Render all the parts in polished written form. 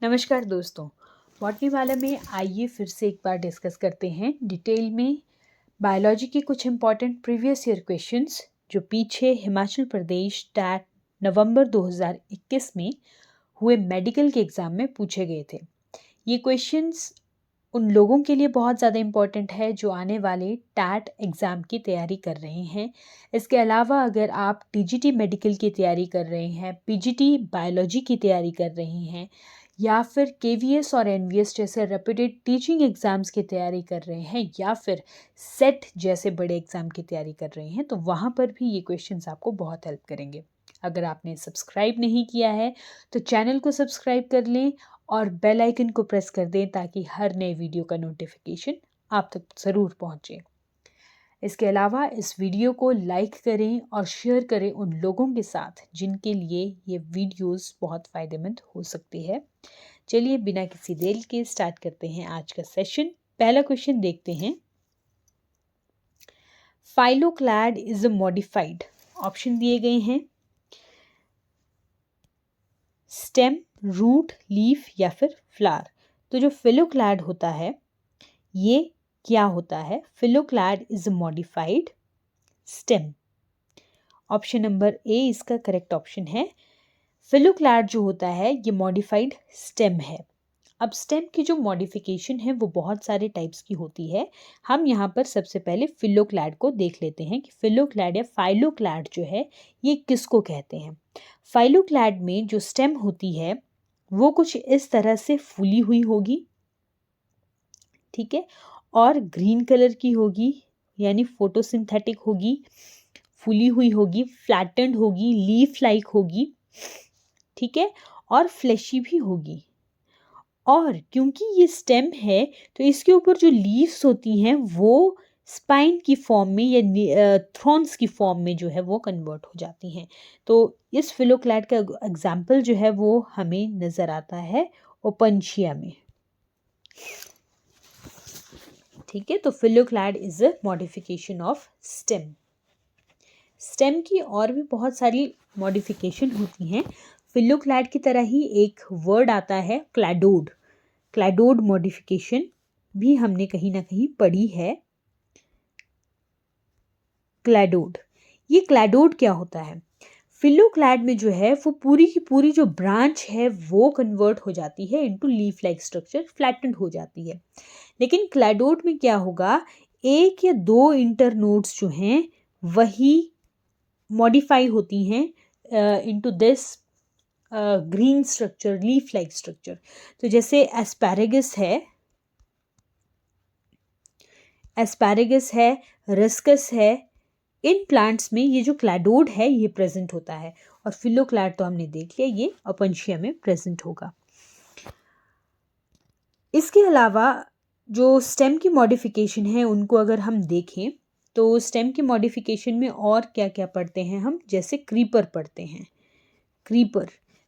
नमस्कार दोस्तों। बॉटनी वाला में आइए फिर से एक बार डिस्कस करते हैं डिटेल में बायोलॉजी के कुछ इम्पॉर्टेंट प्रीवियस ईयर क्वेश्चंस जो पीछे हिमाचल प्रदेश टैट नवंबर 2021 में हुए मेडिकल के एग्ज़ाम में पूछे गए थे। ये क्वेश्चंस उन लोगों के लिए बहुत ज़्यादा इम्पॉर्टेंट है जो आने वाले टैट एग्ज़ाम की तैयारी कर रहे हैं। इसके अलावा अगर आप टीजीटी मेडिकल की तैयारी कर रहे हैं, पीजीटी बायोलॉजी की तैयारी कर रहे हैं या फिर केवीएस और एनवीएस जैसे रेप्यूटेड टीचिंग एग्ज़ाम्स की तैयारी कर रहे हैं या फिर सेट जैसे बड़े एग्ज़ाम की तैयारी कर रहे हैं, तो वहाँ पर भी ये क्वेश्चंस आपको बहुत हेल्प करेंगे। अगर आपने सब्सक्राइब नहीं किया है तो चैनल को सब्सक्राइब कर लें और बेल आइकन को प्रेस कर दें ताकि हर नए वीडियो का नोटिफिकेशन आप तक ज़रूर पहुंचे। इसके अलावा इस वीडियो को लाइक करें और शेयर करें उन लोगों के साथ जिनके लिए ये वीडियोस बहुत फ़ायदेमंद हो सकती है। चलिए बिना किसी देर के स्टार्ट करते हैं आज का सेशन। पहला क्वेश्चन देखते हैं। Phylloclade is a modified, option दिए गए हैं स्टेम, रूट, लीफ या फिर फ्लावर। तो जो फिलोक्लैड होता है ये क्या होता है? Phylloclade is a modified stem. Option number A इसका करेक्ट ऑप्शन है। फिलोक्लैड जो होता है ये मॉडिफाइड स्टेम है। अब स्टेम की जो मॉडिफिकेशन है वो बहुत सारे टाइप्स की होती है। हम यहाँ पर सबसे पहले फिलोक्लैड को देख लेते हैं कि फिलोक्लैड या फाइलोक्लैड जो है ये किसको कहते हैं। फाइलोक्लैड में जो स्टेम होती है वो कुछ इस तरह से फूली हुई होगी, ठीक है, और ग्रीन कलर की होगी यानी फोटोसिंथेटिक होगी, फूली हुई होगी, फ्लैटेंड होगी, लीफ लाइक होगी, ठीक है, और फ्लैशी भी होगी। और क्योंकि ये स्टेम है तो इसके ऊपर जो लीव्स होती हैं वो स्पाइन की फॉर्म में या थ्रॉन्स की फॉर्म में जो है वो कन्वर्ट हो जाती हैं। तो इस फिलोक्लैड का एग्जाम्पल जो है वो हमें नज़र आता है ओपनशिया में, ठीक है। तो phylloclade is a modification of stem. Stem की और भी बहुत सारी मॉडिफिकेशन होती हैं। फिलोक्लैड की तरह ही एक वर्ड आता है क्लैडोड। क्लैडोड मॉडिफिकेशन भी हमने कहीं ना कहीं पढ़ी है। क्लैडोड, ये क्लैडोड क्या होता है? फिलोक्लैड में जो है वो पूरी की पूरी जो ब्रांच है वो कन्वर्ट हो जाती है into leaf like structure, flattened हो जाती है। लेकिन क्लैडोड में क्या होगा, एक या दो इंटरनोड्स जो हैं वही मॉडिफाई होती हैं into this green structure, leaf like structure. तो जैसे एस्पैरेगस है, रस्कस है, इन प्लांट्स में ये जो क्लैडोड है ये प्रेजेंट होता है। और फिलोक्लैड तो हमने देख लिया ये ओपनशिया में प्रेजेंट होगा। इसके अलावा जो स्टेम की मॉडिफिकेशन है उनको अगर हम देखें तो स्टेम की मॉडिफिकेशन में और क्या क्या पढ़ते हैं हम, जैसे क्रीपर पढ़ते हैं।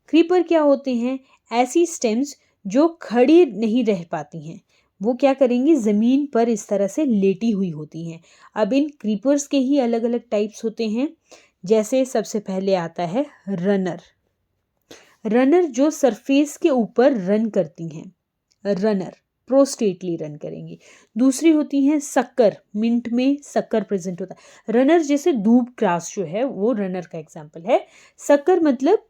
क्रीपर क्या होते हैं? ऐसी स्टेम्स जो खड़ी नहीं रह पाती हैं, वो क्या करेंगी, ज़मीन पर इस तरह से लेटी हुई होती हैं। अब इन क्रीपर्स के ही अलग अलग टाइप्स होते हैं। जैसे सबसे पहले आता है रनर जो सरफेस के ऊपर रन करती हैं, रनर प्रोस्टेटली रन करेंगी। दूसरी होती हैं सक्कर, मिंट में सक्कर प्रेजेंट होता है। रनर जैसे दूब ग्रास जो है वो रनर का एग्जाम्पल है। सक्कर मतलब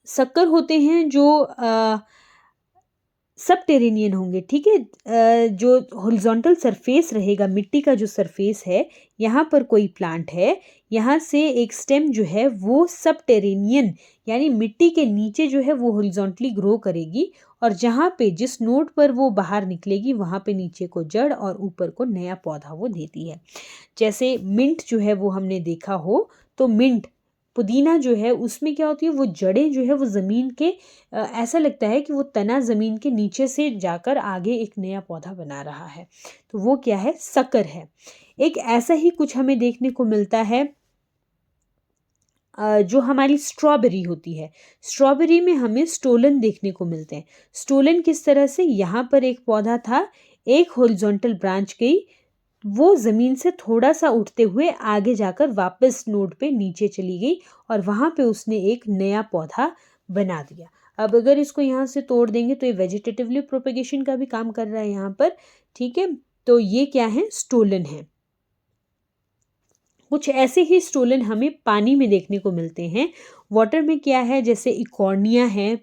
सक्कर होते हैं जो सब टेरेनियन होंगे, ठीक है। जो हॉरिजॉन्टल सरफेस रहेगा, मिट्टी का जो सरफेस है, यहाँ पर कोई प्लांट है, यहाँ से एक स्टेम जो है वो सब टेरेनियन यानी मिट्टी के नीचे जो है वो हॉरिजॉन्टली ग्रो करेगी और जहाँ पे जिस नोड पर वो बाहर निकलेगी वहाँ पे नीचे को जड़ और ऊपर को नया पौधा वो देती है। जैसे मिंट जो है वो हमने देखा हो तो मिंट पुदीना जो है उसमें क्या होती है, वो जड़ें जो है वो ज़मीन के ऐसा लगता है कि वो तना ज़मीन के नीचे से जाकर आगे एक नया पौधा बना रहा है। तो वो क्या है, सक्कर है। एक ऐसा ही कुछ हमें देखने को मिलता है जो हमारी स्ट्रॉबेरी होती है। स्ट्रॉबेरी में हमें स्टोलन देखने को मिलते हैं। स्टोलन किस तरह से, यहाँ पर एक पौधा था, एक हॉरिजॉन्टल ब्रांच गई, वो ज़मीन से थोड़ा सा उठते हुए आगे जाकर वापस नोड पे नीचे चली गई और वहाँ पे उसने एक नया पौधा बना दिया। अब अगर इसको यहाँ से तोड़ देंगे तो ये वेजिटेटिवली प्रोपेगेशन का भी काम कर रहा है यहाँ पर, ठीक है। तो ये क्या है, स्टोलन है। कुछ ऐसे ही स्टोलन हमें पानी में देखने को मिलते हैं। वाटर में क्या है, जैसे इकॉर्निया है,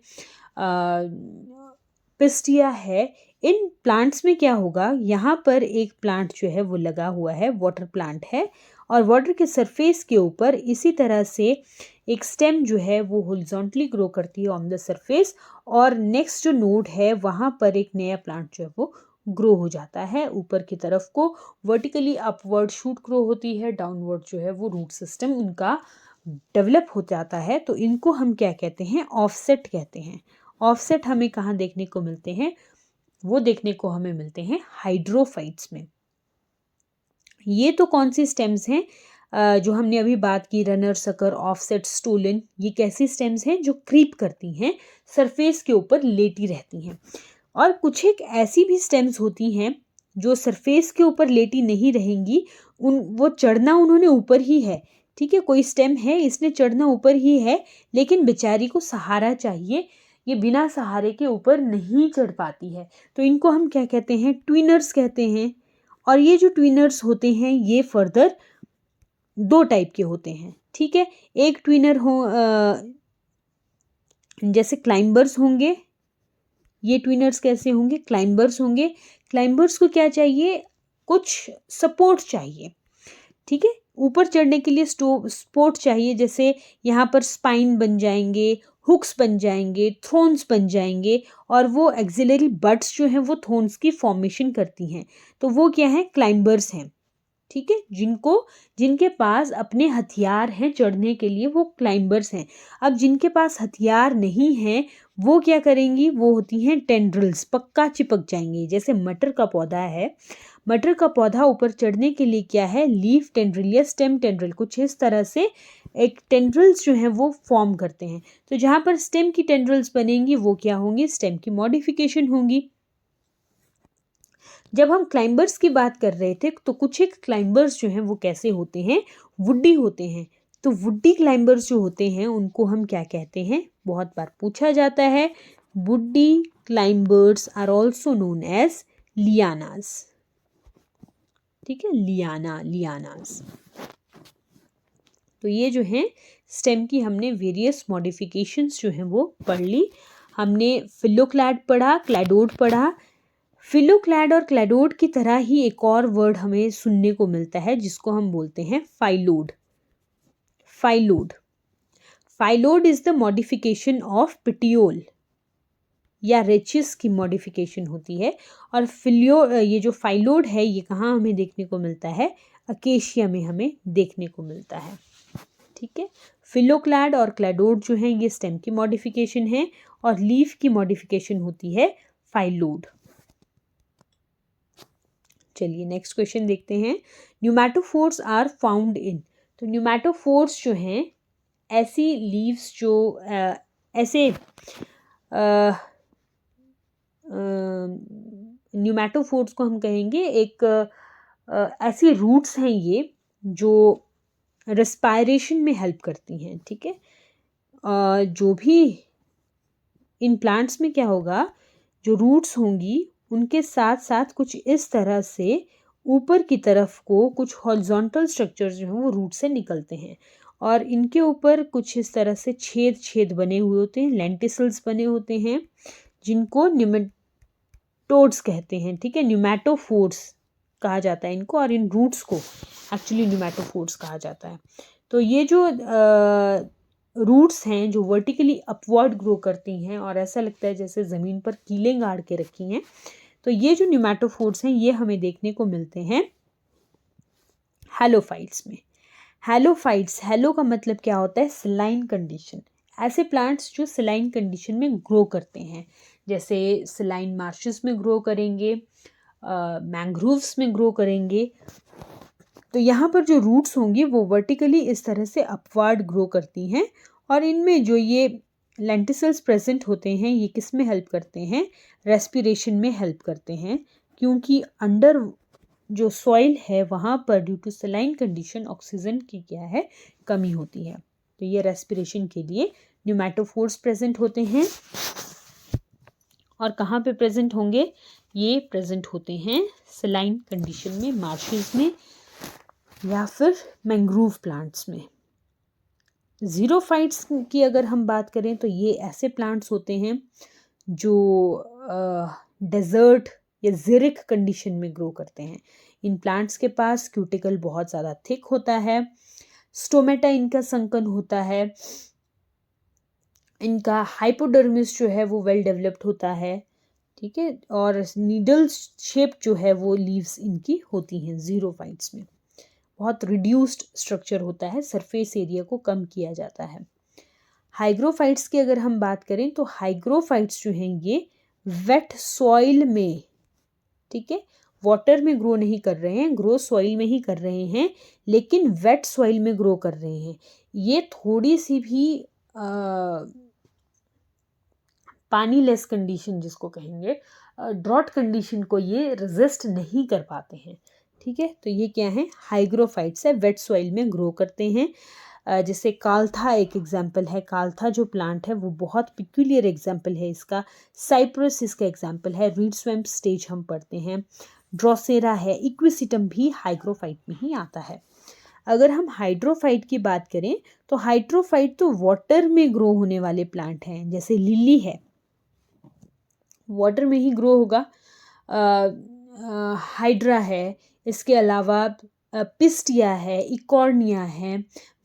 पिस्टिया है। इन प्लांट्स में क्या होगा, यहाँ पर एक प्लांट जो है वो लगा हुआ है, वाटर प्लांट है, और वाटर के सरफेस के ऊपर इसी तरह से एक स्टेम जो है वो हॉरिजॉन्टली ग्रो करती है ऑन द सरफेस, और नेक्स्ट जो नोड है वहाँ पर एक नया प्लांट जो है वो ग्रो हो जाता है ऊपर की तरफ को। वर्टिकली अपवर्ड शूट ग्रो होती है, डाउनवर्ड जो है वो रूट सिस्टम उनका डेवलप हो जाता है। तो इनको हम क्या कहते हैं, ऑफसेट कहते हैं। ऑफसेट हमें कहाँ देखने को मिलते हैं, वो देखने को हमें मिलते हैं हाइड्रोफाइट्स में। ये तो कौन सी स्टेम्स हैं, जो हमने अभी बात की, रनर, सकर, ऑफसेट, स्टोलन, ये कैसी स्टेम्स हैं जो क्रीप करती हैं, सरफेस के ऊपर लेटी रहती हैं। और कुछ एक ऐसी भी स्टेम्स होती हैं जो सरफेस के ऊपर लेटी नहीं रहेंगी, वो चढ़ना उन्होंने ऊपर ही है, ठीक है। कोई स्टेम है, इसने चढ़ना ऊपर ही है, लेकिन बेचारी को सहारा चाहिए, ये बिना सहारे के ऊपर नहीं चढ़ पाती है। तो इनको हम क्या कहते हैं, ट्विनर्स कहते हैं। और ये जो ट्विनर्स होते हैं ये फर्दर दो टाइप के होते हैं, ठीक है। एक ट्विनर हो जैसे क्लाइंबर्स होंगे, ये ट्विनर्स कैसे होंगे, क्लाइंबर्स होंगे। क्लाइंबर्स को क्या चाहिए, कुछ सपोर्ट चाहिए, ठीक है। ऊपर चढ़ने के लिए सपोर्ट चाहिए, जैसे यहाँ पर स्पाइन बन जाएंगे, हुक्स बन जाएंगे, थ्रोन्स बन जाएंगे, और वो एक्सिलरी बट्स जो हैं वो थ्रोन्स की फॉर्मेशन करती हैं। तो वो क्या है, क्लाइंबर्स हैं, ठीक है। जिनके पास अपने हथियार हैं चढ़ने के लिए, वो क्लाइंबर्स हैं। अब जिनके पास हथियार नहीं हैं वो क्या करेंगी, वो होती हैं टेंड्रिल्स, पक्का चिपक जाएंगे। जैसे मटर का पौधा है, मटर का पौधा ऊपर चढ़ने के लिए क्या है, लीफ टेंड्रिल या स्टेम टेंड्रिल, कुछ इस तरह से एक टेंड्रिल्स जो हैं वो फॉर्म करते हैं। तो जहाँ पर स्टेम की टेंड्रिल्स बनेंगी वो क्या होंगी, स्टेम की मॉडिफिकेशन होंगी। जब हम क्लाइंबर्स की बात कर रहे थे तो कुछ एक क्लाइंबर्स जो हैं वो कैसे होते हैं, वुडी होते हैं। तो वुडी क्लाइंबर्स जो होते हैं उनको हम क्या कहते हैं, बहुत बार पूछा जाता है। Woody climbers are also known as lianas, ठीक है, लियानास। तो ये जो हैं स्टेम की हमने वेरियस मॉडिफिकेशंस जो हैं वो पढ़ ली। हमने फिलोक्लैड पढ़ा, क्लैडोड पढ़ा। फिलोक्लैड और क्लैडोड की तरह ही एक और वर्ड हमें सुनने को मिलता है जिसको हम बोलते हैं phyllode. Phyllode is the modification of petiole या रेचिस की मॉडिफिकेशन होती है। और ये जो फाइलोड है ये कहाँ हमें देखने को मिलता है, अकेशिया में हमें देखने को मिलता है, ठीक है। फिलोक्लैड और क्लैडोड जो हैं ये स्टेम की मॉडिफिकेशन है, और लीफ की मॉडिफिकेशन होती है फाइलोड। चलिए नेक्स्ट क्वेश्चन देखते हैं। Pneumatophores are found in. तो न्यूमैटोफोर्स जो हैं ऐसी लीव्स जो ऐसे न्यूमैटोफोर्स को हम कहेंगे एक ऐसी रूट्स हैं ये जो रेस्पायरेशन में हेल्प करती हैं, ठीक है। जो भी इन प्लांट्स में क्या होगा, जो रूट्स होंगी उनके साथ साथ कुछ इस तरह से ऊपर की तरफ को कुछ हॉरिजॉन्टल स्ट्रक्चर्स जो हैं वो रूट से निकलते हैं, और इनके ऊपर कुछ इस तरह से छेद बने हुए होते हैं, लेंटिसल्स बने होते हैं, जिनको न्यूमेटोड्स कहते हैं, ठीक है। न्यूमैटोफोर्स कहा जाता है इनको, और इन रूट्स को एक्चुअली न्यूमैटोफोर्स कहा जाता है। तो ये जो रूट्स हैं जो वर्टिकली अपवर्ड ग्रो करती हैं और ऐसा लगता है जैसे ज़मीन पर कीलें गाड़ के रखी हैं, तो ये जो न्यूमैटोफोर्स हैं ये हमें देखने को मिलते हैं हैलोफाइट्स में। हैलोफाइट्स, हैलो का मतलब क्या होता है, सलाइन कंडीशन। ऐसे प्लांट्स जो सलाइन कंडीशन में ग्रो करते हैं, जैसे सलाइन मार्शेस में ग्रो करेंगे, मैंग्रोव्स में ग्रो करेंगे। तो यहाँ पर जो रूट्स होंगी वो वर्टिकली इस तरह से अपवर्ड ग्रो करती हैं, और इनमें जो ये लेंटिसल्स प्रेजेंट होते हैं ये किस में हेल्प करते हैं, रेस्पिरेशन में हेल्प करते हैं, क्योंकि अंडर जो सॉइल है वहाँ पर due to saline condition oxygen की क्या है, कमी होती है। तो ये रेस्पिरेशन के लिए न्यूमेटोफोर्स प्रेजेंट होते हैं। और कहाँ पे प्रेजेंट होंगे? ये प्रेजेंट होते हैं सलाइन कंडीशन में, मार्शेस में या फिर मैंग्रोव प्लांट्स में। ज़ीरोफाइट्स की अगर हम बात करें तो ये ऐसे प्लांट्स होते हैं जो डेजर्ट या ज़िरिक कंडीशन में ग्रो करते हैं। इन प्लांट्स के पास क्यूटिकल बहुत ज़्यादा थिक होता है, स्टोमेटा इनका संकन होता है, इनका हाइपोडर्मिस जो है वो वेल डेवलप्ड होता है, ठीक है, और नीडल शेप जो है वो लीव्स इनकी होती हैं ज़ीरोफाइट्स में। बहुत रिड्यूस्ड स्ट्रक्चर होता है, सरफेस एरिया को कम किया जाता है। हाइग्रोफाइट्स की अगर हम बात करें तो हाइग्रोफाइट्स जो हैं ये वेट सॉइल में, ठीक है, वाटर में ग्रो नहीं कर रहे हैं, ग्रो सॉइल में ही कर रहे हैं, लेकिन वेट सॉइल में ग्रो कर रहे हैं। ये थोड़ी सी भी पानी लेस कंडीशन जिसको कहेंगे, ड्रॉट कंडीशन को ये रेजिस्ट नहीं कर पाते हैं, ठीक है। तो ये क्या है? हाइग्रोफाइट्स है, वेट सॉइल में ग्रो करते हैं। जैसे काल्था एक एग्जाम्पल है, काल्था जो प्लांट है वो बहुत पिक्यूलियर एग्जाम्पल है इसका। साइप्रस इसका एग्जाम्पल है, रीड स्वैम्प स्टेज हम पढ़ते हैं। ड्रोसेरा है, इक्विसिटम भी हाइग्रोफाइट में ही आता है। अगर हम हाइड्रोफाइट की बात करें तो हाइड्रोफाइट तो वाटर में ग्रो होने वाले प्लांट हैं, जैसे लिली है, वाटर में ही ग्रो होगा। हाइड्रा है, इसके अलावा पिस्टिया है, इकॉर्निया है,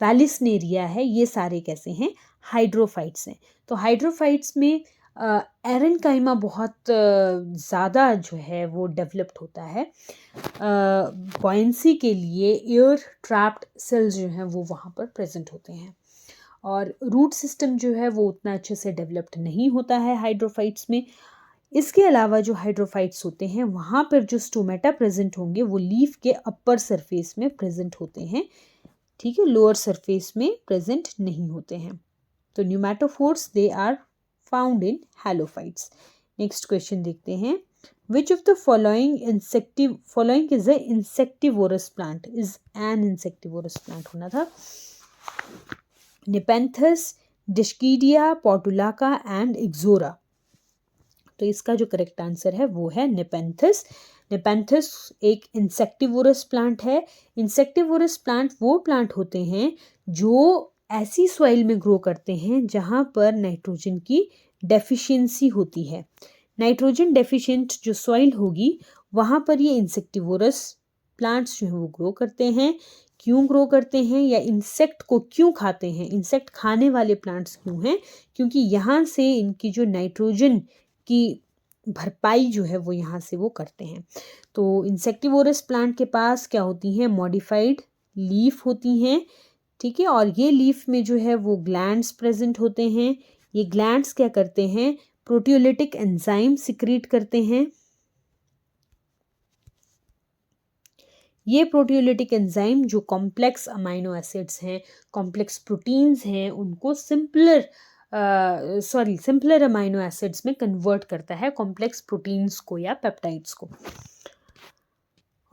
वैलिस्नेरिया है, ये सारे कैसे हैं? हाइड्रोफाइट्स हैं। तो हाइड्रोफाइट्स में एरेनकाइमा बहुत ज़्यादा जो है वो डेवलप्ड होता है। बॉयंसी के लिए एयर ट्रैप्ड सेल्स जो हैं वो वहाँ पर प्रेजेंट होते हैं, और रूट सिस्टम जो है वो उतना अच्छे से डेवलप्ड नहीं होता है हाइड्रोफाइट्स में। इसके अलावा जो हाइड्रोफाइट्स होते हैं वहाँ पर जो स्टोमेटा प्रेजेंट होंगे वो लीफ के अपर सरफेस में प्रेजेंट होते हैं, ठीक है, लोअर सरफेस में प्रेजेंट नहीं होते हैं। तो pneumatophores they are found in halophytes. Next question देखते हैं, which of the following is a insectivorous plant? Is an insectivorous plant होना था। Nepenthes, Dischidia, Portulaca and Ixora. तो इसका जो करेक्ट आंसर है वो है नेपेंथस। नेपेंथस एक इंसेक्टिवोरस प्लांट है। इंसेक्टिवोरस प्लांट वो प्लांट होते हैं जो ऐसी सॉइल में ग्रो करते हैं जहाँ पर नाइट्रोजन की डेफिशिएंसी होती है। नाइट्रोजन डेफिशिएंट जो सॉइल होगी वहाँ पर ये इंसेक्टिवोरस प्लांट्स जो हैं वो ग्रो करते हैं। क्यों ग्रो करते हैं या इंसेक्ट को क्यों खाते हैं? इंसेक्ट खाने वाले प्लांट्स क्यों हैं? क्योंकि यहाँ से इनकी जो नाइट्रोजन की भरपाई जो है वो यहाँ से वो करते हैं। तो इंसेक्टिवोरस प्लांट के पास क्या होती हैं? मॉडिफाइड लीफ होती हैं, ठीक है, और ये लीफ में जो है वो ग्लैंड्स प्रेजेंट होते हैं। ये ग्लैंड्स क्या करते हैं? प्रोटियोलिटिक एंजाइम सिक्रीट करते हैं। ये प्रोटियोलिटिक एंजाइम जो कॉम्प्लेक्स अमाइनो एसिड्स हैं, कॉम्प्लेक्स प्रोटीन्स हैं, उनको सिंपलर अमाइनो एसिड्स में कन्वर्ट करता है, कॉम्प्लेक्स प्रोटीन्स को या पेप्टाइड्स को,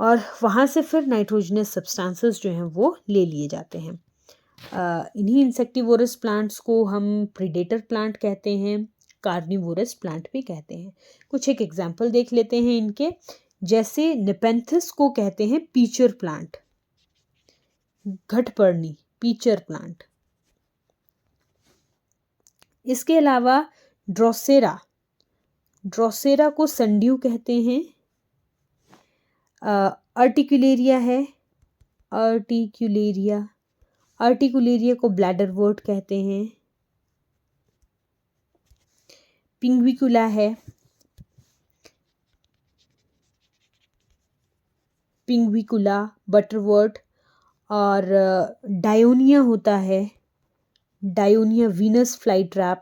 और वहाँ से फिर नाइट्रोजनस सब्सटेंसेस जो हैं वो ले लिए जाते हैं। इन्हीं इंसेक्टिवोरस प्लांट्स को हम प्रीडेटर प्लांट कहते हैं, कार्निवोरस प्लांट भी कहते हैं। कुछ एक एग्जाम्पल देख लेते हैं इनके। जैसे नेपेंथस को कहते हैं पीचर प्लांट, घटपर्णी पीचर प्लांट। इसके अलावा ड्रोसेरा को संड्यू कहते हैं। आर्टिकुलेरिया है, आर्टिकुलेरिया को ब्लैडरवर्ट कहते हैं। पिंगविकुला है, पिंगविकुला, बटरवर्ट, और डायोनिया होता है, डायोनिया वीनस फ्लाई ट्रैप,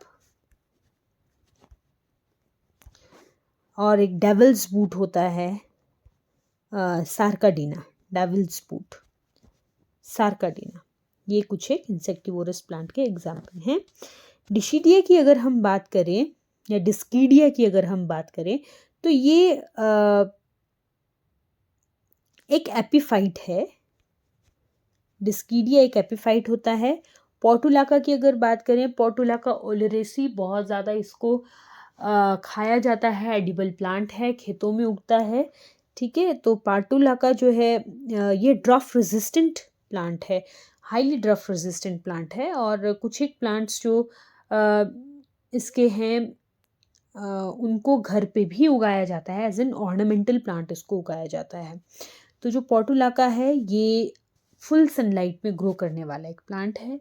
और एक डेविल्स बूट होता है, सार्काडीना, डेविल्स बूट, सार्काडीना। ये कुछ एक इंसेक्टिवोरस प्लांट के एग्जाम्पल हैं। डिशीडिया की अगर हम बात करें या डिस्कीडिया की अगर हम बात करें तो ये एक एपिफाइट है। डिस्कीडिया एक एपिफाइट होता है पोर्टुलाका की अगर बात करें, पोर्टुलाका ओलेरेसी बहुत ज़्यादा इसको खाया जाता है, एडिबल प्लांट है, खेतों में उगता है, ठीक है। तो पोर्टुलाका जो है ये ड्रॉफ रेजिस्टेंट प्लांट है, हाईली ड्रॉफ रेजिस्टेंट प्लांट है। और कुछ एक प्लांट्स जो इसके हैं उनको घर पे भी उगाया जाता है, एज एन ऑर्नामेंटल प्लांट इसको उगाया जाता है। तो जो पोर्टुलाका है ये फुल सनलाइट में ग्रो करने वाला एक प्लांट है।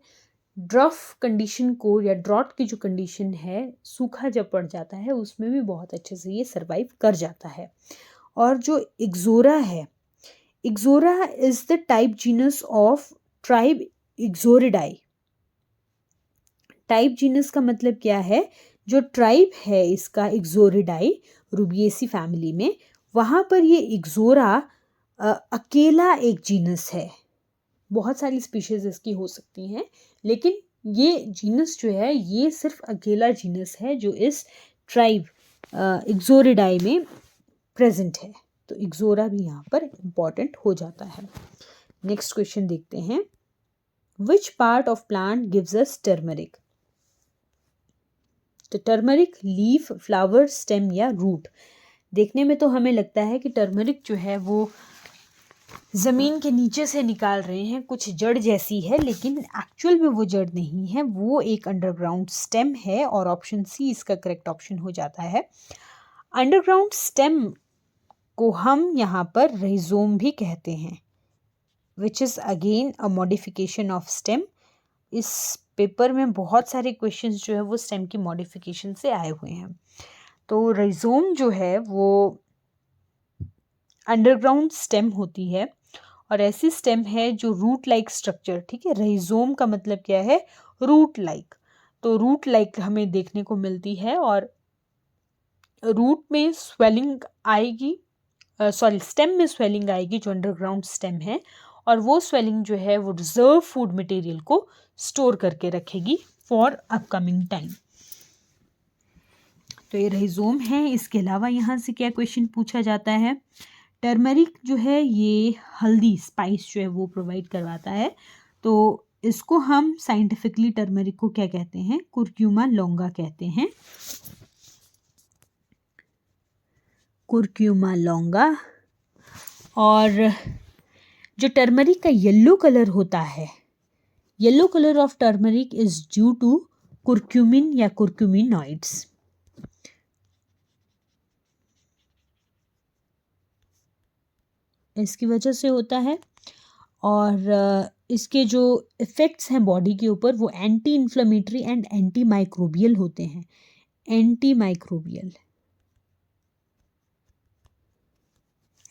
ड्रॉफ कंडीशन को या ड्रॉट की जो कंडीशन है, सूखा जब पड़ जाता है उसमें भी बहुत अच्छे से ये सर्वाइव कर जाता है। और जो इग्जोरा है, Ixora is the type genus of tribe Ixoroideae. Type genus का मतलब क्या है, जो ट्राइब है इसका इग्जोरिडाई रूबिएसी फैमिली में, वहाँ पर ये इग्जोरा अकेला एक जीनस है। बहुत सारी स्पीशीज इसकी हो सकती हैं, लेकिन ये जीनस जो है ये सिर्फ अकेला जीनस है जो इस ट्राइब इग्जोरिडाई में प्रेजेंट है। तो इग्जोरा भी यहाँ पर इम्पॉर्टेंट हो जाता है। नेक्स्ट क्वेश्चन देखते हैं, which part of plant gives us turmeric. तो टर्मरिक लीफ, फ्लावर, स्टेम या रूट। देखने में तो हमें लगता है कि टर्मरिक जो है वो ज़मीन के नीचे से निकाल रहे हैं, कुछ जड़ जैसी है, लेकिन एक्चुअल में वो जड़ नहीं है, वो एक अंडरग्राउंड स्टेम है। और ऑप्शन सी इसका करेक्ट ऑप्शन हो जाता है। अंडरग्राउंड स्टेम को हम यहाँ पर राइजोम भी कहते हैं, which is again a modification of stem. इस पेपर में बहुत सारे क्वेश्चंस जो है वो स्टेम की मॉडिफिकेशन से आए हुए हैं। तो राइजोम जो है वो अंडरग्राउंड स्टेम होती है, और ऐसी स्टेम है जो रूट लाइक स्ट्रक्चर, ठीक है। राइजोम का मतलब क्या है, रूट लाइक। तो रूट लाइक हमें देखने को मिलती है, और रूट में स्वेलिंग आएगी, स्टेम में स्वेलिंग आएगी जो अंडरग्राउंड स्टेम है, और वो स्वेलिंग जो है वो रिजर्व फूड मटेरियल को स्टोर करके रखेगी फॉर अपकमिंग टाइम। तो ये राइजोम है। इसके अलावा यहाँ से क्या क्वेश्चन पूछा जाता है, टर्मरिक जो है ये हल्दी स्पाइस जो है वो प्रोवाइड करवाता है। तो इसको हम साइंटिफिकली टर्मरिक को क्या कहते हैं, कुरक्यूमा लॉन्गा कहते हैं, कुरक्यूमा लॉन्गा। और जो टर्मरिक का येलो कलर होता है, yellow colour of turmeric is due to curcumin या कुरक्यूमिनॉइड्स। इसकी वजह से होता है। और इसके जो इफ़ेक्ट्स हैं बॉडी के ऊपर वो anti inflammatory and anti microbial होते हैं। Anti microbial,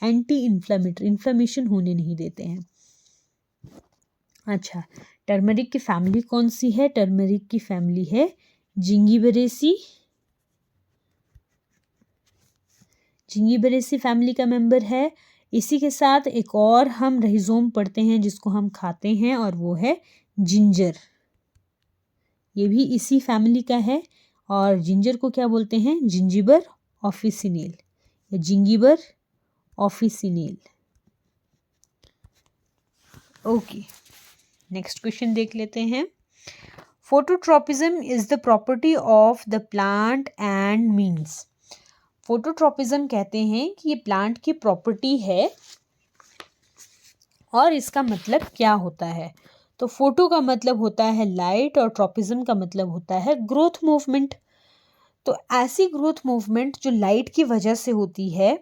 anti inflammatory, inflammation होने नहीं देते हैं। अच्छा, टर्मरिक की फैमिली कौन सी है, टर्मरिक की फैमिली है जिंजीबेरेसी। जिंजीबेरेसी फैमिली का मेंबर है। इसी के साथ एक और हम राइजोम पढ़ते हैं जिसको हम खाते हैं, और वो है जिंजर। ये भी इसी फैमिली का है, और जिंजर को क्या बोलते हैं, जिंजिबर ऑफिसिनेल या जिंगिबर ऑफिसिनेल। ओके, नेक्स्ट क्वेश्चन देख लेते हैं। Phototropism is the property of the plant and means. Phototropism कहते हैं कि ये प्लांट की प्रॉपर्टी है, और इसका मतलब क्या होता है। तो फोटो का मतलब होता है लाइट, और ट्रोपिज्म का मतलब होता है ग्रोथ मूवमेंट। तो ऐसी ग्रोथ मूवमेंट जो लाइट की वजह से होती है,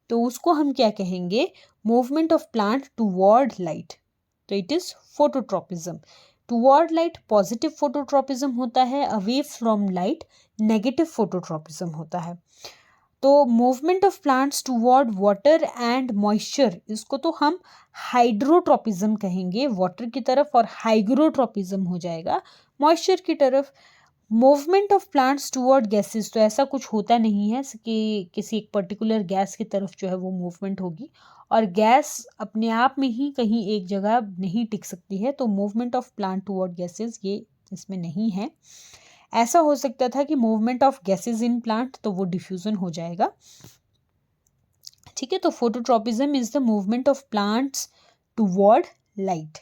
तो उसको हम क्या कहेंगे, movement of plant toward light. तो it is phototropism. Toward light positive phototropism होता है, away from light negative phototropism होता है। तो movement of plants toward water and moisture, इसको तो हम हाइड्रोट्रोपिज्म कहेंगे, वाटर की तरफ, और हाइग्रोट्रोपिज्म हो जाएगा मॉइस्चर की तरफ। Movement of plants toward gases, तो ऐसा कुछ होता नहीं है कि किसी एक पर्टिकुलर गैस की तरफ जो है वो मूवमेंट होगी, और गैस अपने आप में ही कहीं एक जगह नहीं टिक सकती है। तो movement of plant toward gases ये इसमें नहीं है। ऐसा हो सकता था कि movement of gases in plant, तो वो डिफ्यूजन हो जाएगा, ठीक है। तो phototropism is the movement of plants toward light.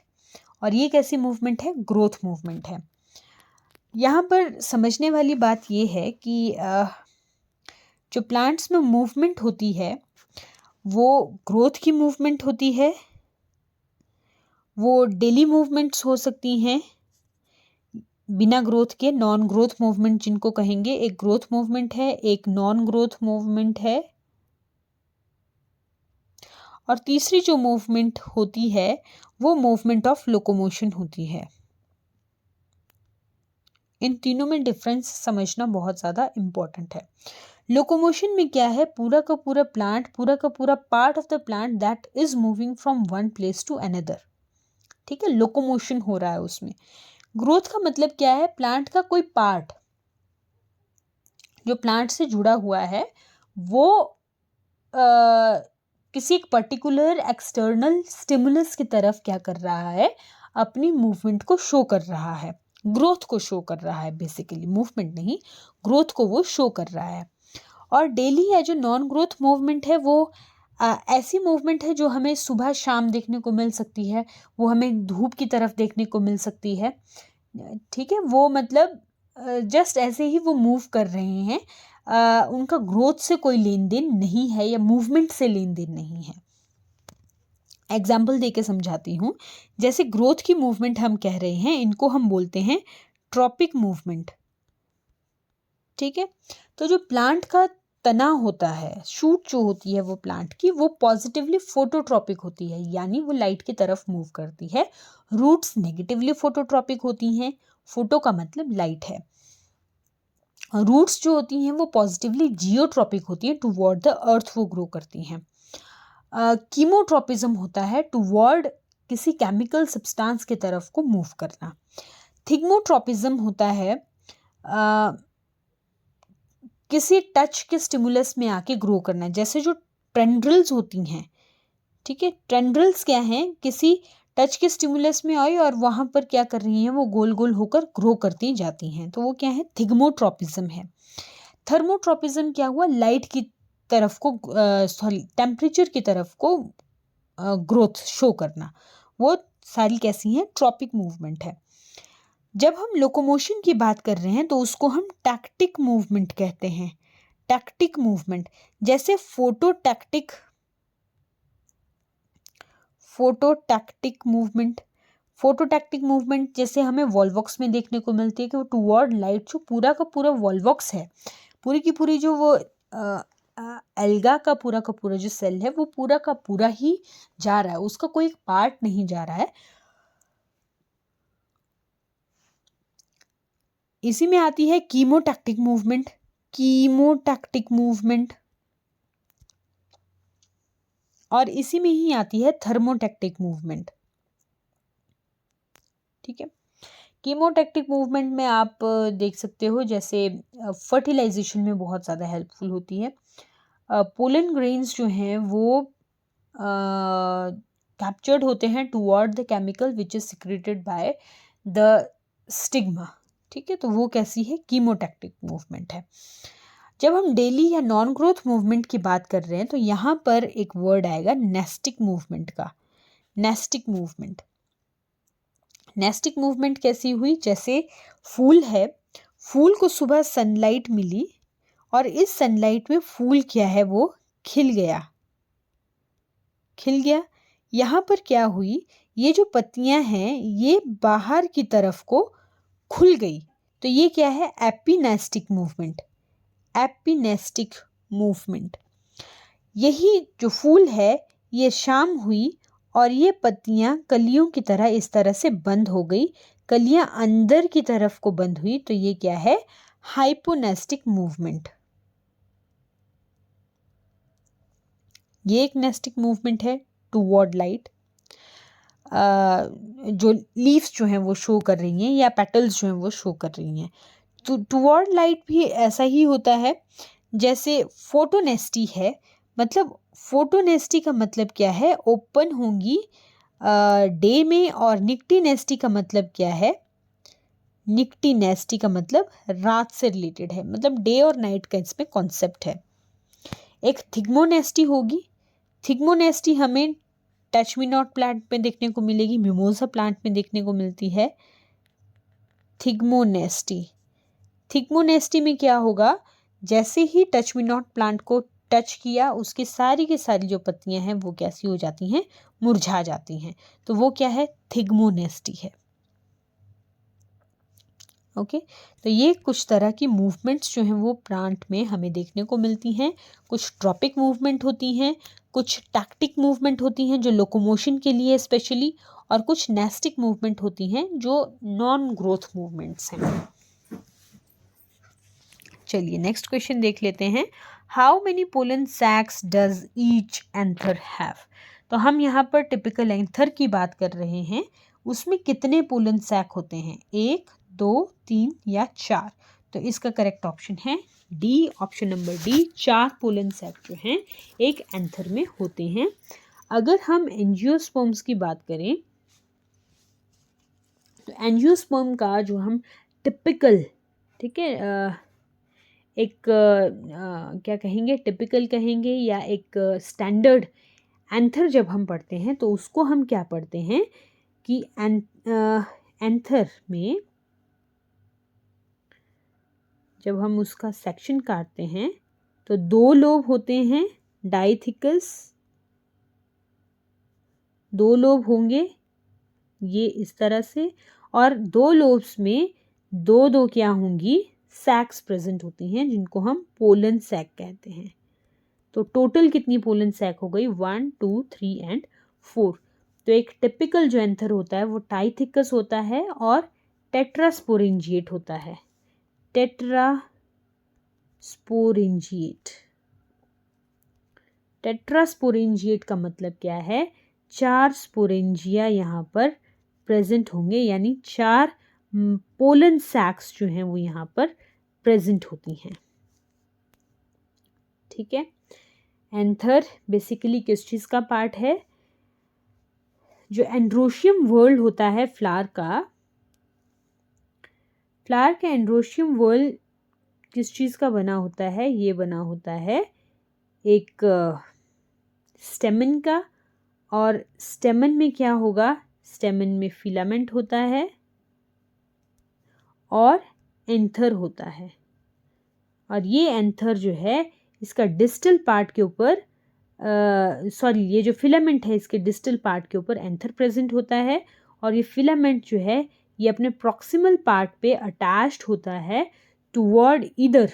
और ये कैसी मूवमेंट है? ग्रोथ मूवमेंट है। यहाँ पर समझने वाली बात ये है कि जो प्लांट्स में मूवमेंट होती है वो ग्रोथ की मूवमेंट होती है, वो डेली मूवमेंट्स हो सकती हैं बिना ग्रोथ के, नॉन ग्रोथ मूवमेंट जिनको कहेंगे। एक ग्रोथ मूवमेंट है, एक नॉन ग्रोथ मूवमेंट है, और तीसरी जो मूवमेंट होती है वो मूवमेंट ऑफ लोकोमोशन होती है। इन तीनों में डिफरेंस समझना बहुत ज़्यादा इम्पोर्टेंट है। लोकोमोशन में क्या है? पूरा का पूरा प्लांट, पूरा का पूरा part of the plant that is moving from one place to another, ठीक है, लोकोमोशन हो रहा है उसमें। ग्रोथ का मतलब क्या है? प्लांट का कोई पार्ट जो प्लांट से जुड़ा हुआ है वो किसी एक पर्टिकुलर एक्सटर्नल स्टिमुलस की तरफ क्या कर रहा है? अपनी मूवमेंट को शो कर रहा है, ग्रोथ को शो कर रहा है। बेसिकली मूवमेंट नहीं, ग्रोथ को वो शो कर रहा है। और डेली या जो नॉन ग्रोथ मूवमेंट है वो ऐसी मूवमेंट है जो हमें सुबह शाम देखने को मिल सकती है, वो हमें धूप की तरफ देखने को मिल सकती है, ठीक है। वो मतलब जस्ट ऐसे ही वो मूव कर रहे हैं, उनका ग्रोथ से कोई लेन देन नहीं है या मूवमेंट से लेन देन नहीं है। एग्जाम्पल दे के समझाती हूँ। जैसे ग्रोथ की मूवमेंट हम कह रहे हैं, इनको हम बोलते हैं ट्रॉपिक मूवमेंट, ठीक है। तो जो प्लांट का तना होता है, शूट जो होती है वो प्लांट की, वो पॉजिटिवली फोटोट्रॉपिक होती है, यानी वो लाइट की तरफ मूव करती है। रूट्स नेगेटिवली फोटोट्रॉपिक होती हैं, फोटो का मतलब लाइट है। रूट्स जो होती हैं वो पॉजिटिवली जियोट्रॉपिक होती हैं, टुवर्ड द अर्थ वो ग्रो करती हैं। कीमोट्रॉपिज्म होता है टुवर्ड किसी केमिकल सब्सटेंस की तरफ को मूव करना। थिग्मोट्रॉपिज्म होता है किसी टच के स्टिमुलस में आके ग्रो करना, जैसे जो टेंड्रिल्स होती हैं, ठीक है। टेंड्रिल्स क्या हैं? किसी टच के स्टिमुलस में आई और वहां पर क्या कर रही हैं? वो गोल गोल होकर ग्रो करती जाती हैं, तो वो क्या है? थिग्मोट्रॉपिज्म है। थर्मोट्रॉपिज्म क्या हुआ? लाइट की तरफ को, सॉरी, टेम्परेचर की तरफ को ग्रोथ शो करना। वो सारी कैसी हैं? ट्रॉपिक मूवमेंट है। जब हम लोकोमोशन की बात कर रहे हैं तो उसको हम टैक्टिक मूवमेंट कहते हैं। टैक्टिक मूवमेंट, जैसे फोटोटैक्टिक मूवमेंट। फोटोटैक्टिक मूवमेंट जैसे हमें वॉल्वॉक्स में देखने को मिलती है कि वो टुवर्ड लाइट, जो पूरा का पूरा वॉल्वॉक्स है, पूरी की पूरी जो वो एल्गा का पूरा जो सेल है वो पूरा का पूरा ही जा रहा है, उसका कोई पार्ट नहीं जा रहा है। इसी में आती है कीमोटैक्टिक मूवमेंट, और इसी में ही आती है थर्मोटैक्टिक मूवमेंट, ठीक है। कीमोटैक्टिक मूवमेंट में आप देख सकते हो जैसे फर्टिलाइजेशन में बहुत ज़्यादा हेल्पफुल होती है। पोलन ग्रेन्स जो हैं वो कैप्चर्ड होते हैं toward the chemical which is secreted by the stigma, ठीक है। तो वो कैसी है? कीमोटैक्टिक मूवमेंट है। जब हम डेली या नॉन ग्रोथ मूवमेंट की बात कर रहे हैं तो यहाँ पर एक वर्ड आएगा नेस्टिक मूवमेंट का। नेस्टिक मूवमेंट कैसी हुई? जैसे फूल है, फूल को सुबह सनलाइट मिली और इस सनलाइट में फूल क्या है? वो खिल गया। यहाँ पर क्या हुई? ये जो पत्तियां हैं ये बाहर की तरफ को खुल गई, तो ये क्या है? एपिनेस्टिक मूवमेंट। यही जो फूल है ये शाम हुई और ये पत्तियां कलियों की तरह इस तरह से बंद हो गई, कलियां अंदर की तरफ को बंद हुई, तो ये क्या है? हाइपोनेस्टिक मूवमेंट। ये एक नेस्टिक मूवमेंट है टुवर्ड लाइट। जो लीव्स जो हैं वो शो कर रही हैं या पेटल्स जो हैं वो शो कर रही हैं। तो टुवर्ड लाइट भी ऐसा ही होता है। जैसे फोटोनेस्टी है, मतलब फोटोनेस्टी का मतलब क्या है? ओपन होंगी डे में, और निक्टीनेस्टी का मतलब क्या है? निक्टीनेस्टी का मतलब रात से रिलेटेड है, मतलब डे और नाइट का इसमें कॉन्सेप्ट है। एक थिग्मोनेस्टी होगी। थिग्मोनेस्टी हमें टच मी नॉट प्लांट में देखने को मिलेगी, मिमोसा प्लांट में देखने को मिलती है थिग्मोनेस्टी। थिग्मोनेस्टी में क्या होगा, जैसे ही टच मी नॉट प्लांट को टच किया उसकी सारी की सारी जो पत्तियां हैं वो कैसी हो जाती हैं, मुरझा जाती हैं। तो वो क्या है, थिग्मोनेस्टी है। ओके तो ये कुछ तरह की मूवमेंट्स जो हैं वो प्लांट में हमें देखने को मिलती हैं। कुछ ट्रॉपिक मूवमेंट होती हैं, कुछ टैक्टिक मूवमेंट होती हैं जो लोकोमोशन के लिए स्पेशली, और कुछ नेस्टिक मूवमेंट होती हैं जो नॉन ग्रोथ मूवमेंट्स हैं। चलिए नेक्स्ट क्वेश्चन देख लेते हैं। How many pollen sacs does each anther have. तो हम यहाँ पर टिपिकल एंथर की बात कर रहे हैं, उसमें कितने पोलन सैक होते हैं, 1, 2, 3 या 4। तो इसका करेक्ट ऑप्शन है D, option number D, 4 pollen sac जो हैं एक एंथर में होते हैं। अगर हम एंजियोस्पर्म्स की बात करें तो एंजियोस्पर्म का जो हम टिपिकल, ठीक है, एक क्या कहेंगे, टिपिकल कहेंगे या एक स्टैंडर्ड एंथर जब हम पढ़ते हैं तो उसको हम क्या पढ़ते हैं कि एंथर में जब हम उसका सेक्शन काटते हैं तो 2 लोब होते हैं, डाइथिकस 2 लोब होंगे ये इस तरह से, और 2 लोब्स में 2 क्या होंगी, सैक्स प्रेजेंट होती हैं जिनको हम पोलन सैक कहते हैं। तो टोटल कितनी पोलन सैक हो गई, 1, 2, 3 एंड 4। तो एक टिपिकल जो एंथर होता है वो टाइथिकस होता है और टेट्रास्पोरेंजिएट होता है, टेट्रास्पोरेंजिएट। टेट्रास्पोरेंजिएट का मतलब क्या है, 4 स्पोरेंजिया यहाँ पर प्रेजेंट होंगे, यानी 4 पोलन सैक्स जो हैं वो यहाँ पर प्रेजेंट होती हैं। ठीक है, एंथर बेसिकली किस चीज़ का पार्ट है, जो एंड्रोशियम वर्ल्ड होता है फ्लावर का एंड्रोशियम वर्ल्ड किस चीज़ का बना होता है, ये बना होता है एक स्टेमन का, और स्टेमन में क्या होगा, स्टेमन में फिलामेंट होता है और एंथर होता है, और ये एंथर जो है इसका डिस्टल पार्ट के ऊपर ये जो फिलामेंट है इसके डिस्टल पार्ट के ऊपर एंथर प्रेजेंट होता है, और ये फिलामेंट जो है ये अपने प्रॉक्सिमल पार्ट पे अटैच्ड होता है टुवर्ड इधर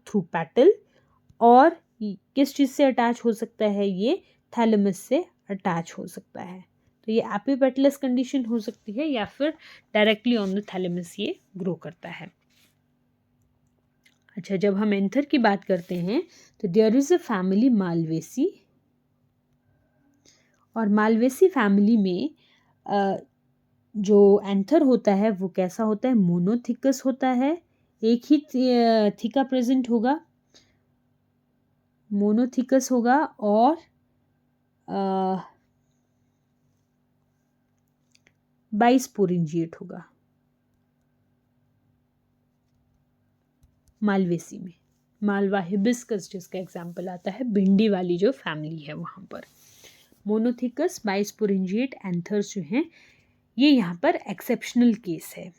थ्रू पेटल, और किस चीज़ से अटैच हो सकता है, ये थैलेमस से अटैच हो सकता है। तो ये एपिपेटलस कंडीशन हो सकती है या फिर डायरेक्टली ऑन द थैलेमस ये ग्रो करता है। अच्छा, जब हम एंथर की बात करते हैं तो there is a family Malvaceae, और मालवेसी फैमिली में जो एंथर होता है वो कैसा होता है, मोनोथिकस होता है, एक ही थिका प्रेजेंट होगा, मोनोथिकस होगा, और बाइस्पोरेंजिएट होगा मालवेसी में। मालवा हिबिस्कस जिसका एग्जाम्पल आता है, भिंडी वाली जो फैमिली है वहाँ पर मोनोथिकस बाइस्पोरेंजिएट एंथर्स जो हैं ये यहाँ पर एक्सेप्शनल केस है।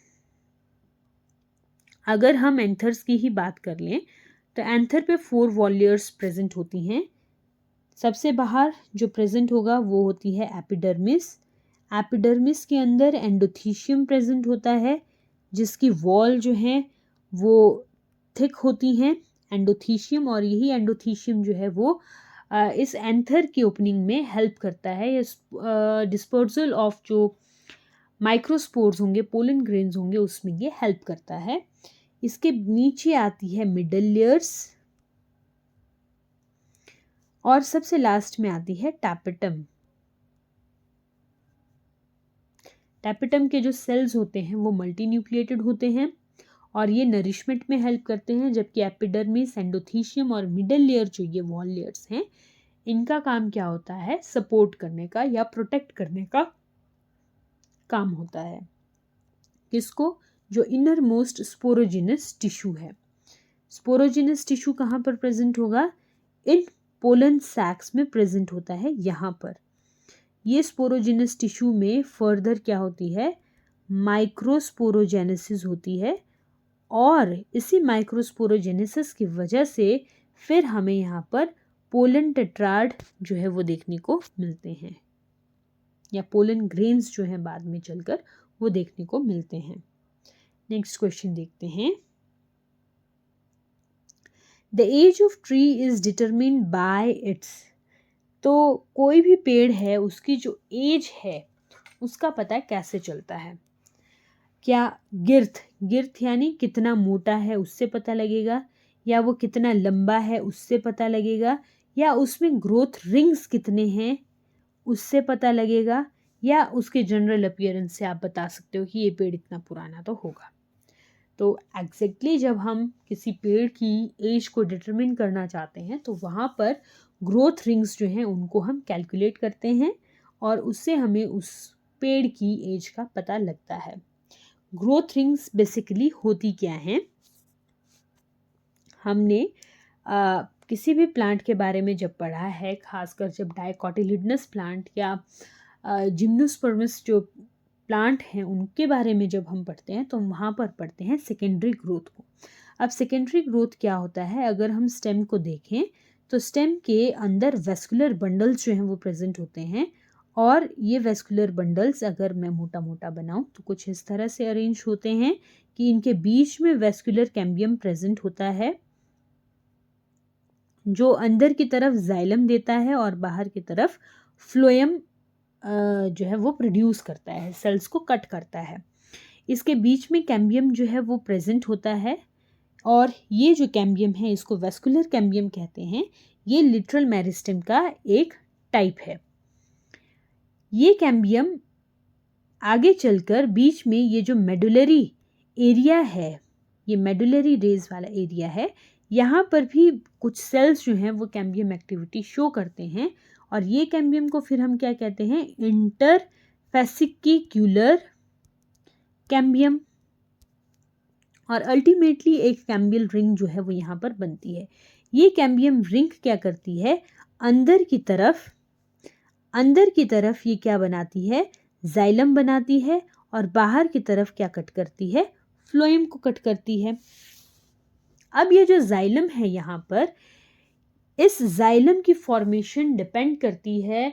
अगर हम एंथर्स की ही बात कर लें तो एंथर पे 4 वॉलियर्स प्रेजेंट होती हैं। सबसे बाहर जो प्रेजेंट होगा वो होती है एपिडर्मिस। एपिडर्मिस के अंदर एंडोथीशियम प्रेजेंट होता है जिसकी वॉल जो है वो थिक होती हैं, एंडोथीशियम, और यही एंडोथीशियम जो है वो इस एंथर की ओपनिंग में हेल्प करता है, इस डिस्पर्सल ऑफ जो माइक्रोस्पोर्स होंगे, पोलन ग्रेन्स होंगे, उसमें ये हेल्प करता है। इसके नीचे आती है मिडल लेयर्स, और सबसे लास्ट में आती है टैपेटम। टैपेटम के जो सेल्स होते हैं वो मल्टीन्यूक्लिएटेड होते हैं और ये नरिशमेंट में हेल्प करते हैं, जबकि एपिडर्मिस, एंडोथीशियम और मिडल लेयर जो ये वॉल लेयर्स हैं इनका काम क्या होता है, सपोर्ट करने का या प्रोटेक्ट करने का काम होता है। किसको, जो इनर मोस्ट स्पोरोजिनस टिश्यू है। स्पोरोजिनस टिश्यू कहाँ पर प्रेजेंट होगा, इन पोलन सैक्स में प्रेजेंट होता है यहाँ पर। ये स्पोरोजेनस टिश्यू में फर्दर क्या होती है, माइक्रोस्पोरोजेनेसिस होती है, और इसी माइक्रोस्पोरोजेनेसिस की वजह से फिर हमें यहाँ पर पोलन टेट्राड जो है वो देखने को मिलते हैं, या पोलन ग्रेन्स जो हैं बाद में चलकर वो देखने को मिलते हैं। नेक्स्ट क्वेश्चन देखते हैं। The age of tree is determined by its. तो कोई भी पेड़ है उसकी जो एज है उसका पता कैसे चलता है? क्या गिर्थ यानी कितना मोटा है उससे पता लगेगा, या वो कितना लंबा है उससे पता लगेगा, या उसमें ग्रोथ रिंग्स कितने हैं उससे पता लगेगा, या उसके जनरल अपीयरेंस से आप बता सकते हो कि ये पेड़ इतना पुराना तो होगा। तो एग्जैक्टली जब हम किसी पेड़ की एज को डिटरमिन करना चाहते हैं तो वहाँ पर ग्रोथ रिंग्स जो हैं उनको हम कैलकुलेट करते हैं और उससे हमें उस पेड़ की एज का पता लगता है। ग्रोथ रिंग्स बेसिकली होती क्या हैं? हमने किसी भी प्लांट के बारे में जब पढ़ा है, खासकर जब डाइकोटिलिडनस प्लांट या जिम्नोस्पर्मस जो प्लांट हैं उनके बारे में जब हम पढ़ते हैं तो वहाँ पर पढ़ते हैं सेकेंडरी ग्रोथ को। अब सेकेंडरी ग्रोथ क्या होता है? अगर हम स्टेम को देखें तो स्टेम के अंदर वेस्कुलर बंडल्स जो हैं वो प्रेजेंट होते हैं, और ये वेस्कुलर बंडल्स अगर मैं मोटा मोटा बनाऊं तो कुछ इस तरह से अरेंज होते हैं कि इनके बीच में वेस्कुलर कैम्बियम प्रेजेंट होता है जो अंदर की तरफ जाइलम देता है और बाहर की तरफ फ्लोएम जो है वो प्रोड्यूस करता है, सेल्स को कट करता है। इसके बीच में कैम्बियम जो है वो प्रेजेंट होता है, और ये जो कैम्बियम है इसको वेस्कुलर कैम्बियम कहते हैं। ये लिटरल मेरिस्टेम का एक टाइप है। ये कैम्बियम आगे चलकर बीच में ये जो मेडुलरी एरिया है, ये मेडुलरी रेज वाला एरिया है, यहाँ पर भी कुछ सेल्स जो हैं वो कैम्बियम एक्टिविटी शो करते हैं, और ये कैम्बियम को फिर हम क्या कहते हैं? इंटरफेसिक्यूलर कैम्बियम। और अल्टीमेटली एक कैम्बियल रिंग जो है वो यहाँ पर बनती है। ये कैम्बियम रिंग क्या करती है? अंदर की तरफ ये क्या बनाती है? जाइलम बनाती है, और बाहर की तरफ क्या कट करती है? फ्लोएम को कट करती है। अब ये जो जाइलम है यहाँ पर, इस जाइलम की फॉर्मेशन डिपेंड करती है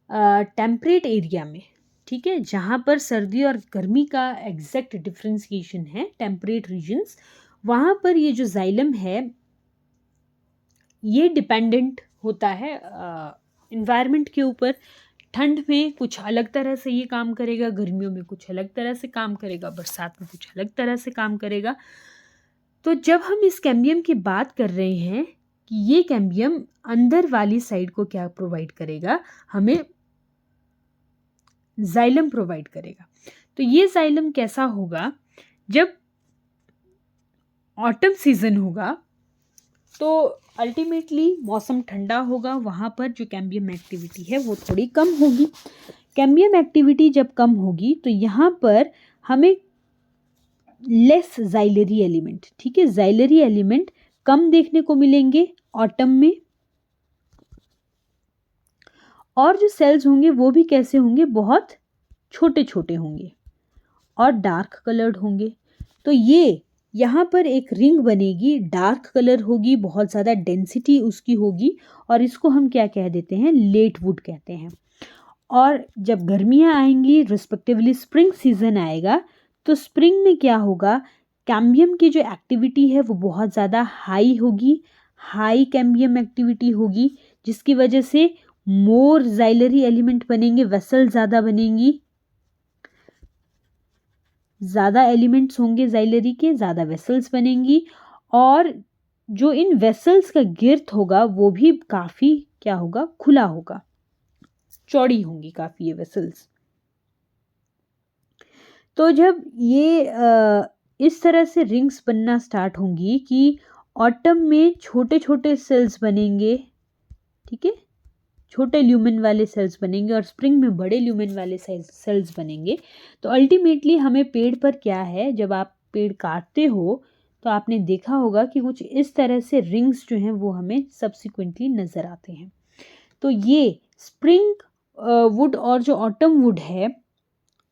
टेम्परेट एरिया में, ठीक है, जहाँ पर सर्दी और गर्मी का एग्जैक्ट डिफ्रेंसिएशन है, टेम्परेट रीजन्स, वहाँ पर ये जो जाइलम है ये डिपेंडेंट होता है इन्वायरमेंट के ऊपर। ठंड में कुछ अलग तरह से ये काम करेगा, गर्मियों में कुछ अलग तरह से काम करेगा, बरसात में कुछ अलग तरह से काम करेगा। तो जब हम इस कैम्बियम की बात कर रहे हैं कि ये कैम्बियम अंदर वाली साइड को क्या प्रोवाइड करेगा? हमें जाइलम प्रोवाइड करेगा। तो ये जाइलम कैसा होगा? जब ऑटम सीजन होगा तो अल्टीमेटली मौसम ठंडा होगा, वहाँ पर जो कैम्बियम एक्टिविटी है वो थोड़ी कम होगी। कैम्बियम एक्टिविटी जब कम होगी तो यहाँ पर हमें लेस जाइलरी एलिमेंट, ठीक है, जाइलरी एलिमेंट कम देखने को मिलेंगे ऑटम में, और जो सेल्स होंगे वो भी कैसे होंगे? बहुत छोटे छोटे होंगे और डार्क कलर्ड होंगे। तो ये यहाँ पर एक रिंग बनेगी, डार्क कलर होगी, बहुत ज़्यादा डेंसिटी उसकी होगी, और इसको हम क्या कह देते हैं? लेट वुड कहते हैं। और जब गर्मियाँ आएंगी, रिस्पेक्टिवली स्प्रिंग सीजन आएगा, तो स्प्रिंग में क्या होगा? कैम्बियम की जो एक्टिविटी है वो बहुत ज़्यादा हाई होगी, हाई कैम्बियम एक्टिविटी होगी, जिसकी वजह से मोर जाइलरी एलिमेंट बनेंगे, वेसल ज़्यादा बनेंगी, ज़्यादा एलिमेंट्स होंगे जाइलरी के, ज़्यादा वेसल्स बनेंगी, और जो इन वेसल्स का गिर्थ होगा वो भी काफ़ी क्या होगा? खुला होगा, चौड़ी होंगी काफ़ी ये वेसल्स। तो जब ये इस तरह से रिंग्स बनना स्टार्ट होंगी कि ऑटम में छोटे छोटे सेल्स बनेंगे, ठीक है, छोटे ल्यूमेन वाले सेल्स बनेंगे, और स्प्रिंग में बड़े ल्यूमेन वाले सेल्स बनेंगे, तो अल्टीमेटली हमें पेड़ पर क्या है? जब आप पेड़ काटते हो तो आपने देखा होगा कि कुछ इस तरह से रिंग्स जो हैं वो हमें सब्सिक्वेंटली नज़र आते हैं। तो ये स्प्रिंग वुड और जो ऑटम वुड है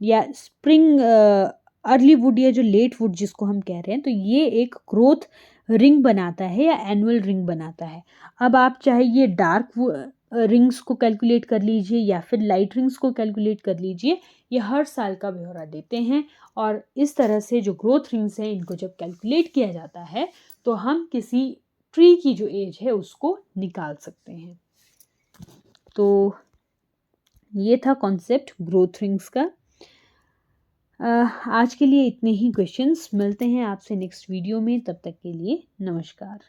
या स्प्रिंग अर्ली वुड या जो लेट वुड जिसको हम कह रहे हैं, तो ये एक ग्रोथ रिंग बनाता है या एनुअल रिंग बनाता है। अब आप चाहे ये डार्क रिंग्स को कैलकुलेट कर लीजिए या फिर लाइट रिंग्स को कैलकुलेट कर लीजिए, ये हर साल का ब्यौरा देते हैं। और इस तरह से जो ग्रोथ रिंग्स हैं इनको जब कैलकुलेट किया जाता है तो हम किसी ट्री की जो एज है उसको निकाल सकते हैं। तो ये था कॉन्सेप्ट ग्रोथ रिंग्स का। आज के लिए इतने ही क्वेश्चंस। मिलते हैं आपसे नेक्स्ट वीडियो में, तब तक के लिए नमस्कार।